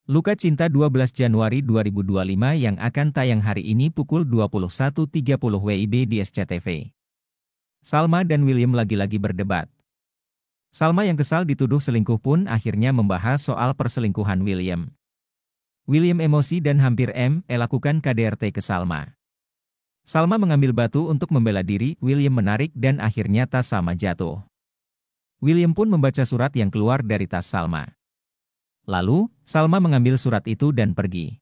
Luka Cinta 12 Januari 2025 yang akan tayang hari ini pukul 21.30 WIB di SCTV. Salma dan William lagi-lagi berdebat. Salma yang kesal dituduh selingkuh pun akhirnya membahas soal perselingkuhan William. William emosi dan hampir lakukan KDRT ke Salma. Salma mengambil batu untuk membela diri, William menarik dan akhirnya tas Salma jatuh. William pun membaca surat yang keluar dari tas Salma. Lalu, Salma mengambil surat itu dan pergi.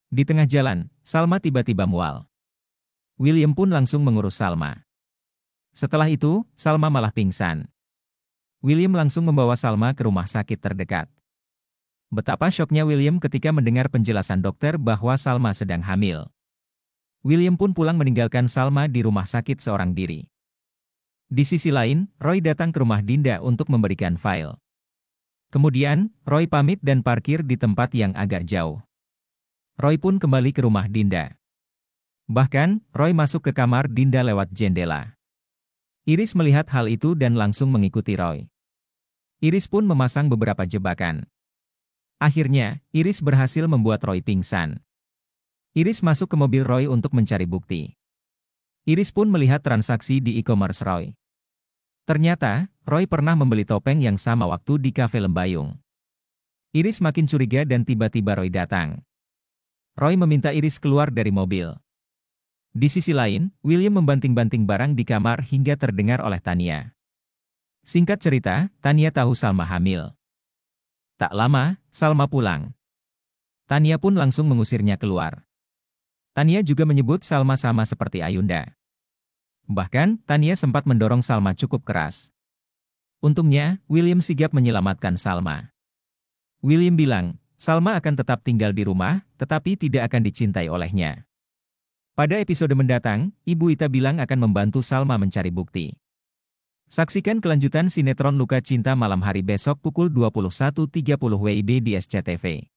Di tengah jalan, Salma tiba-tiba mual. William pun langsung mengurus Salma. Setelah itu, Salma malah pingsan. William langsung membawa Salma ke rumah sakit terdekat. Betapa syoknya William ketika mendengar penjelasan dokter bahwa Salma sedang hamil. William pun pulang meninggalkan Salma di rumah sakit seorang diri. Di sisi lain, Roy datang ke rumah Dinda untuk memberikan file. Kemudian, Roy pamit dan parkir di tempat yang agak jauh. Roy pun kembali ke rumah Dinda. Bahkan, Roy masuk ke kamar Dinda lewat jendela. Iris melihat hal itu dan langsung mengikuti Roy. Iris pun memasang beberapa jebakan. Akhirnya, Iris berhasil membuat Roy pingsan. Iris masuk ke mobil Roy untuk mencari bukti. Iris pun melihat transaksi di e-commerce Roy. Ternyata, Roy pernah membeli topeng yang sama waktu di kafe Lembayung. Iris makin curiga dan tiba-tiba Roy datang. Roy meminta Iris keluar dari mobil. Di sisi lain, William membanting-banting barang di kamar hingga terdengar oleh Tania. Singkat cerita, Tania tahu Salma hamil. Tak lama, Salma pulang. Tania pun langsung mengusirnya keluar. Tania juga menyebut Salma sama seperti Ayunda. Bahkan, Tania sempat mendorong Salma cukup keras. Untungnya, William sigap menyelamatkan Salma. William bilang, Salma akan tetap tinggal di rumah, tetapi tidak akan dicintai olehnya. Pada episode mendatang, Ibu Ita bilang akan membantu Salma mencari bukti. Saksikan kelanjutan sinetron Luka Cinta malam hari besok pukul 21.30 WIB di SCTV.